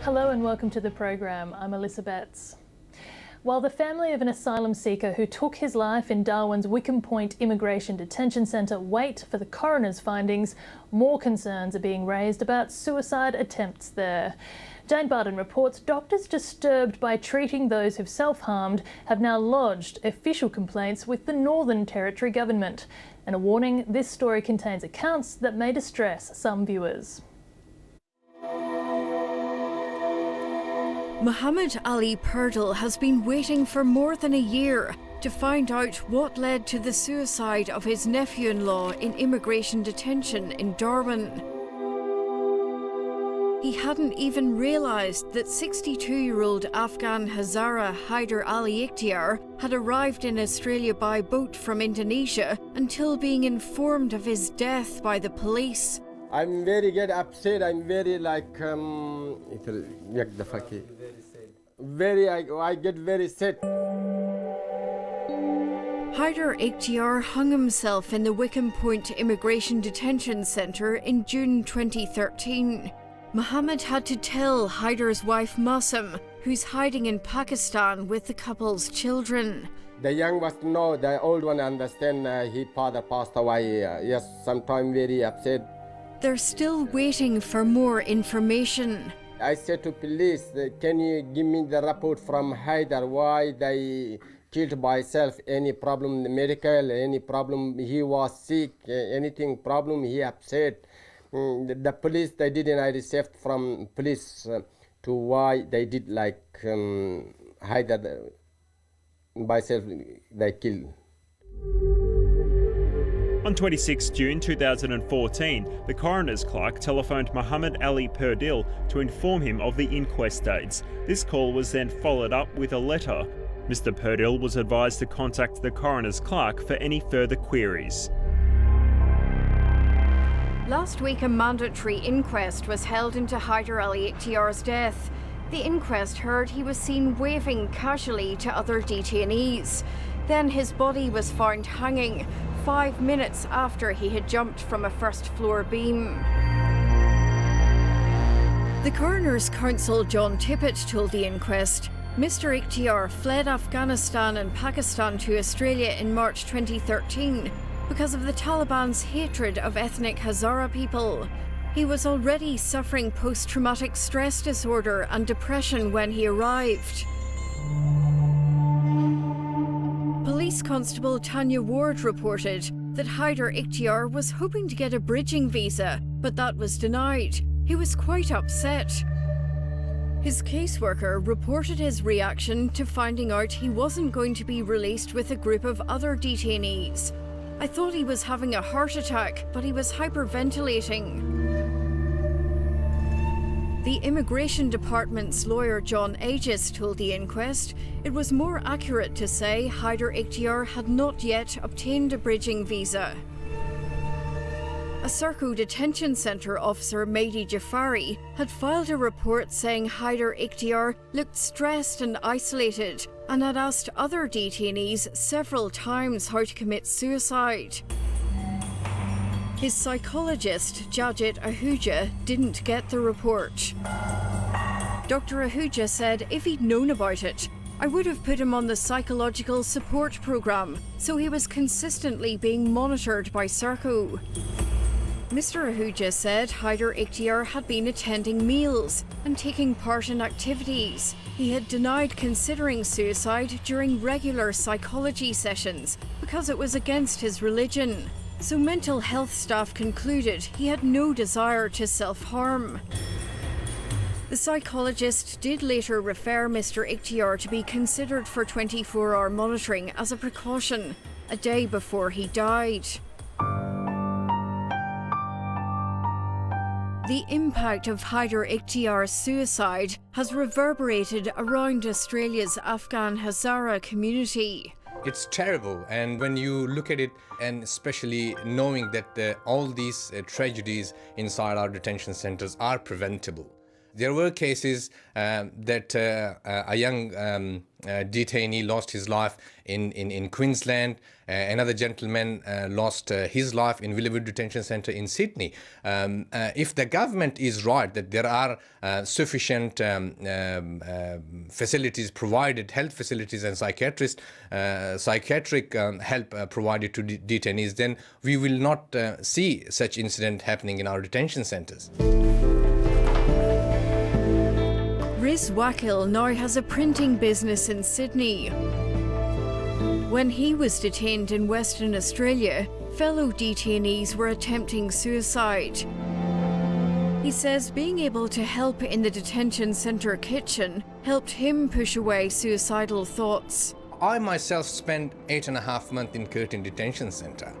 Hello and welcome to the program. I'm Alyssa Betts. While the family of an asylum seeker who took his life in Darwin's Wickham Point Immigration Detention Centre wait for the coroner's findings, more concerns are being raised about suicide attempts there. Jane Bardon reports doctors disturbed by treating those who've self-harmed have now lodged official complaints with the Northern Territory government. And a warning, this story contains accounts that may distress some viewers. Muhammad Ali Purdle has been waiting for more than a year to find out what led to the suicide of his nephew-in-law in immigration detention in Darwin. He hadn't even realised that 62-year-old Afghan Hazara Haider Ali Ikhtiar had arrived in Australia by boat from Indonesia until being informed of his death by the police. I'm very get upset. I'm very I get very sad. Haider Ikhtiar hung himself in the Wickham Point Immigration Detention Centre in June 2013. Muhammad had to tell Haider's wife Masum, who's hiding in Pakistan with the couple's children. The young was know, the old one understand his father passed away. Yes, sometimes very upset. They're still waiting for more information. I said to police, can you give me the report from Haider, why they killed by self, any problem medical, any problem he was sick, anything problem he upset. The police, they didn't received from police to why they did like Haider by self, they killed. On 26 June 2014, the coroner's clerk telephoned Muhammad Ali Purdle to inform him of the inquest dates. This call was then followed up with a letter. Mr. Purdle was advised to contact the coroner's clerk for any further queries. Last week, a mandatory inquest was held into Haider Ali Ikhtiar's death. The inquest heard he was seen waving casually to other detainees. Then his body was found hanging 5 minutes after he had jumped from a first-floor beam. The coroner's counsel, John Tippett, told the inquest Mr. Ikhtiar fled Afghanistan and Pakistan to Australia in March 2013 because of the Taliban's hatred of ethnic Hazara people. He was already suffering post-traumatic stress disorder and depression when he arrived. Police Constable Tanya Ward reported that Haider Ikhtiar was hoping to get a bridging visa, but that was denied. He was quite upset. His caseworker reported his reaction to finding out he wasn't going to be released with a group of other detainees. I thought he was having a heart attack, but he was hyperventilating. The Immigration Department's lawyer John Aegis told the inquest it was more accurate to say Haider Ikhtiar had not yet obtained a bridging visa. A Serco detention centre officer, Mehdi Jafari, had filed a report saying Haider Ikhtiar looked stressed and isolated and had asked other detainees several times how to commit suicide. His psychologist, Jajit Ahuja, didn't get the report. Dr. Ahuja said if he'd known about it, I would have put him on the psychological support programme, so he was consistently being monitored by Serco. Mr. Ahuja said Haider Ikhtiar had been attending meals and taking part in activities. He had denied considering suicide during regular psychology sessions because it was against his religion. So mental health staff concluded he had no desire to self-harm. The psychologist did later refer Mr. Ikhtiar to be considered for 24-hour monitoring as a precaution, a day before he died. The impact of Haider Ikhtiar's suicide has reverberated around Australia's Afghan Hazara community. It's terrible, and when you look at it, and especially knowing that all these tragedies inside our detention centres are preventable, There were cases that a young detainee lost his life in Queensland. Another gentleman lost his life in Villawood Detention Centre in Sydney. If the government is right that there are sufficient facilities provided, health facilities and psychiatric help provided to detainees, then we will not see such incident happening in our detention centres. Riz Wakil now has a printing business in Sydney. When he was detained in Western Australia, fellow detainees were attempting suicide. He says being able to help in the detention centre kitchen helped him push away suicidal thoughts. I myself spent 8.5 months in Curtin Detention Centre.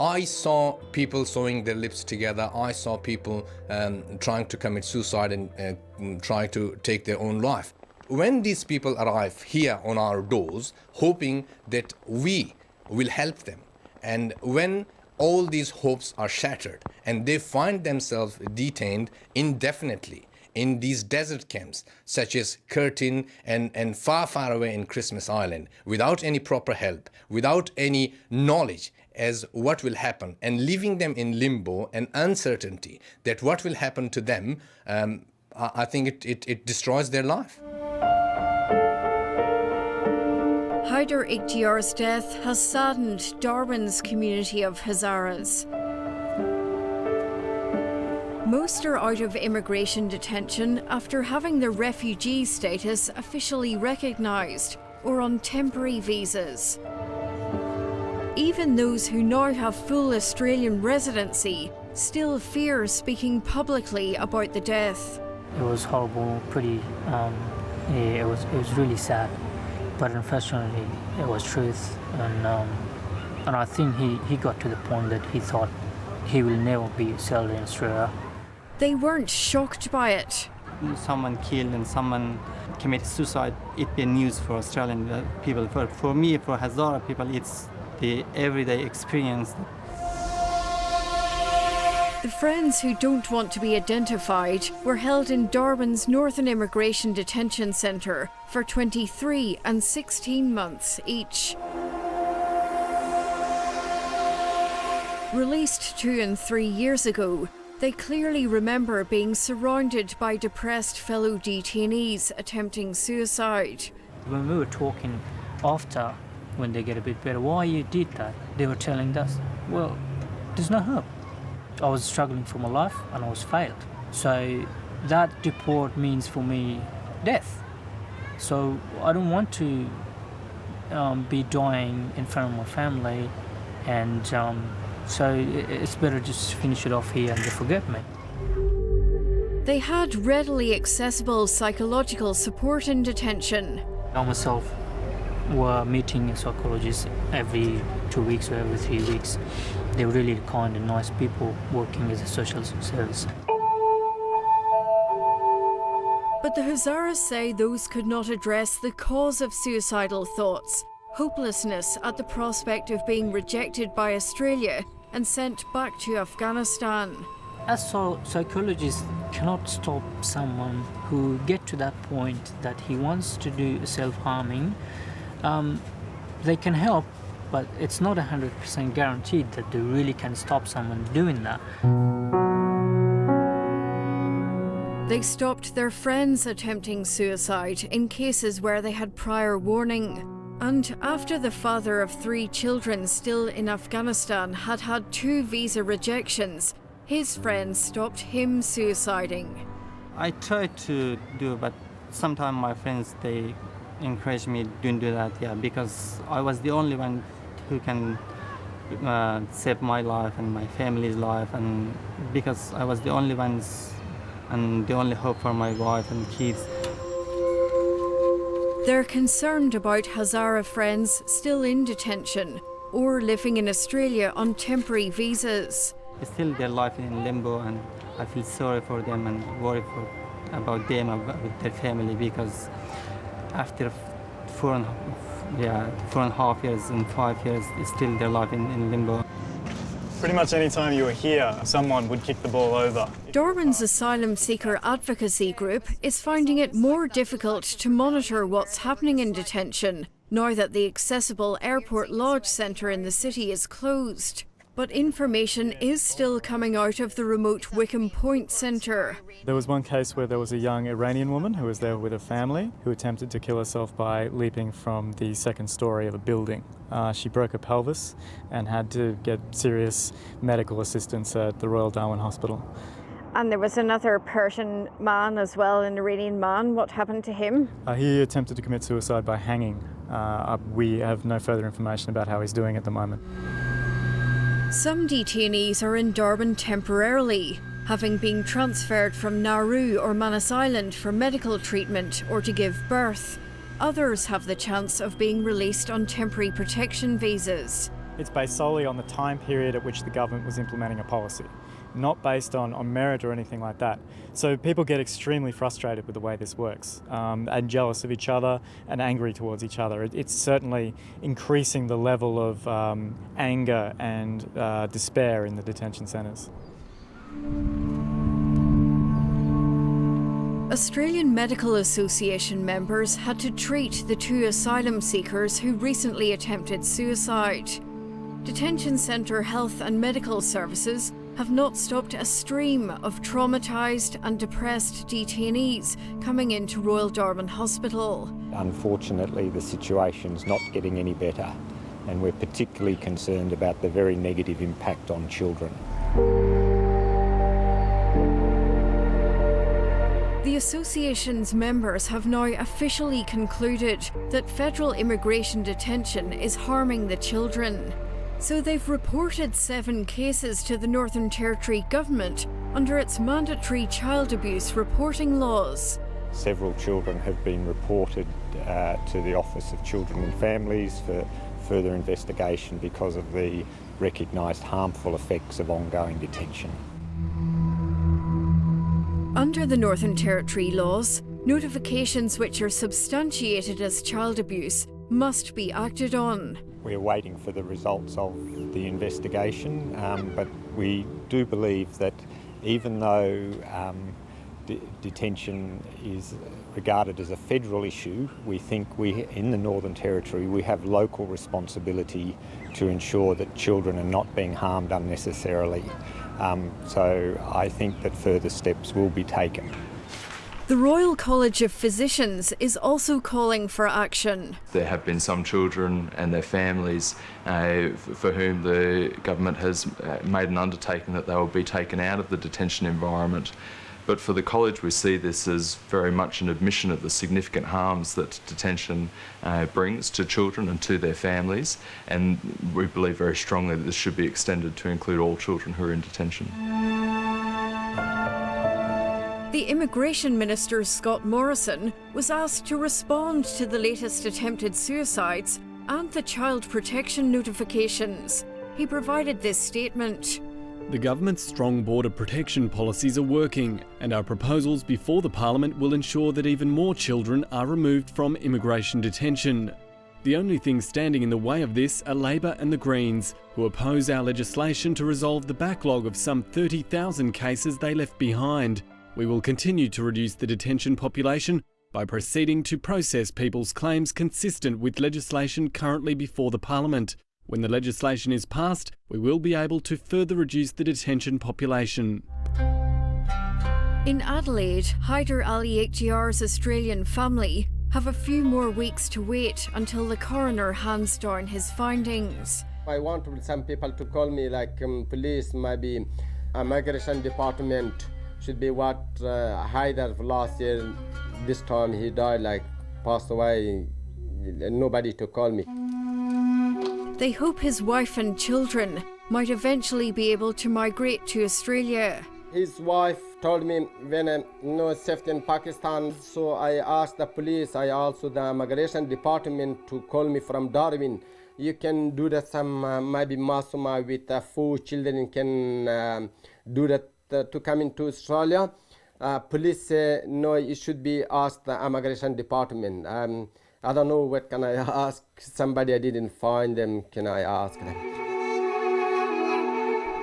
I saw people sewing their lips together. I saw people trying to commit suicide and trying to take their own life. When these people arrive here on our doors, hoping that we will help them, and when all these hopes are shattered and they find themselves detained indefinitely in these desert camps, such as Curtin and far, far away in Christmas Island, without any proper help, without any knowledge as what will happen, and leaving them in limbo and uncertainty that what will happen to them, I think it destroys their life. Haider Ikhtiar's death has saddened Darwin's community of Hazaras. Most are out of immigration detention after having their refugee status officially recognised or on temporary visas. Even those who now have full Australian residency still fear speaking publicly about the death. It was horrible, it was really sad. But unfortunately, it was truth, and I think he got to the point that he thought he will never be settled in Australia. They weren't shocked by it. Someone killed and someone committed suicide. It's been news for Australian people. For me, for Hazara people, it's the everyday experience. The friends who don't want to be identified were held in Darwin's Northern Immigration Detention Centre for 23 and 16 months each. Released 2 and 3 years ago, they clearly remember being surrounded by depressed fellow detainees attempting suicide. When we were talking after, when they get a bit better, why you did that, they were telling us, well, there's no hope. I was struggling for my life and I was failed. So that deport means for me death. So I don't want to be dying in front of my family, and so it's better just finish it off here and they forget me. They had readily accessible psychological support in detention. I myself were meeting a psychologist every 2 weeks or every 3 weeks. They were really kind and nice people working as a social service. But the Hazaras say those could not address the cause of suicidal thoughts, hopelessness at the prospect of being rejected by Australia and sent back to Afghanistan. As psychologists cannot stop someone who get to that point that he wants to do self-harming. They can help, but it's not 100% guaranteed that they really can stop someone doing that. They stopped their friends attempting suicide in cases where they had prior warning. And after the father of 3 children still in Afghanistan had had 2 visa rejections, his friends stopped him suiciding. I tried to do, but sometimes my friends, they encourage me don't do that, because I was the only one who can save my life and my family's life, and because I was the only ones and the only hope for my wife and kids. They're concerned about Hazara friends still in detention or living in Australia on temporary visas. Still their life in limbo, and I feel sorry for them and worry about them, about their family, because after 4.5 years and 5 years, still their life in limbo. Pretty much any time you were here, someone would kick the ball over. Darwin's asylum seeker advocacy group is finding it more difficult to monitor what's happening in detention now that the accessible Airport Lodge Centre in the city is closed. But information is still coming out of the remote Wickham Point Centre. There was one case where there was a young Iranian woman who was there with her family who attempted to kill herself by leaping from the second story of a building. She broke her pelvis and had to get serious medical assistance at the Royal Darwin Hospital. And there was another Persian man as well, an Iranian man. What happened to him? He attempted to commit suicide by hanging. We have no further information about how he's doing at the moment. Some detainees are in Darwin temporarily, having been transferred from Nauru or Manus Island for medical treatment or to give birth. Others have the chance of being released on temporary protection visas. It's based solely on the time period at which the government was implementing a policy, not based on merit or anything like that. So people get extremely frustrated with the way this works and jealous of each other and angry towards each other. It's certainly increasing the level of anger and despair in the detention centres. Australian Medical Association members had to treat the two asylum seekers who recently attempted suicide. Detention centre health and medical services have not stopped a stream of traumatised and depressed detainees coming into Royal Darwin Hospital. Unfortunately, the situation's not getting any better, and we're particularly concerned about the very negative impact on children. The association's members have now officially concluded that federal immigration detention is harming the children. So they've reported 7 cases to the Northern Territory government under its mandatory child abuse reporting laws. Several children have been reported to the Office of Children and Families for further investigation because of the recognised harmful effects of ongoing detention. Under the Northern Territory laws, notifications which are substantiated as child abuse must be acted on. We're waiting for the results of the investigation, but we do believe that even though detention is regarded as a federal issue, we think in the Northern Territory we have local responsibility to ensure that children are not being harmed unnecessarily. So I think that further steps will be taken. The Royal College of Physicians is also calling for action. There have been some children and their families for whom the government has made an undertaking that they will be taken out of the detention environment. But for the college, we see this as very much an admission of the significant harms that detention brings to children and to their families, and we believe very strongly that this should be extended to include all children who are in detention. The Immigration Minister, Scott Morrison, was asked to respond to the latest attempted suicides and the child protection notifications. He provided this statement. The government's strong border protection policies are working, and our proposals before the Parliament will ensure that even more children are removed from immigration detention. The only things standing in the way of this are Labor and the Greens, who oppose our legislation to resolve the backlog of some 30,000 cases they left behind. We will continue to reduce the detention population by proceeding to process people's claims consistent with legislation currently before the Parliament. When the legislation is passed, we will be able to further reduce the detention population. In Adelaide, Hyder Ali Ikhtiar's Australian family have a few more weeks to wait until the coroner hands down his findings. I want some people to call me like police, maybe immigration department. Should be what Hyder last year, this time he died, passed away, nobody to call me. They hope his wife and children might eventually be able to migrate to Australia. His wife told me when no safety in Pakistan, so I asked the police, I also the immigration department to call me from Darwin. You can do that maybe Masuma with 4 children can do that to come into Australia. Police say no, it should be asked the immigration department. I don't know what can I ask. Somebody I didn't find them, can I ask them?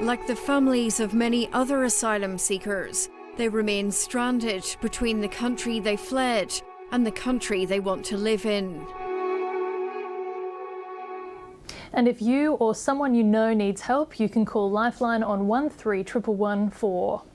Like the families of many other asylum seekers, they remain stranded between the country they fled and the country they want to live in. And if you or someone you know needs help, you can call Lifeline on 13114.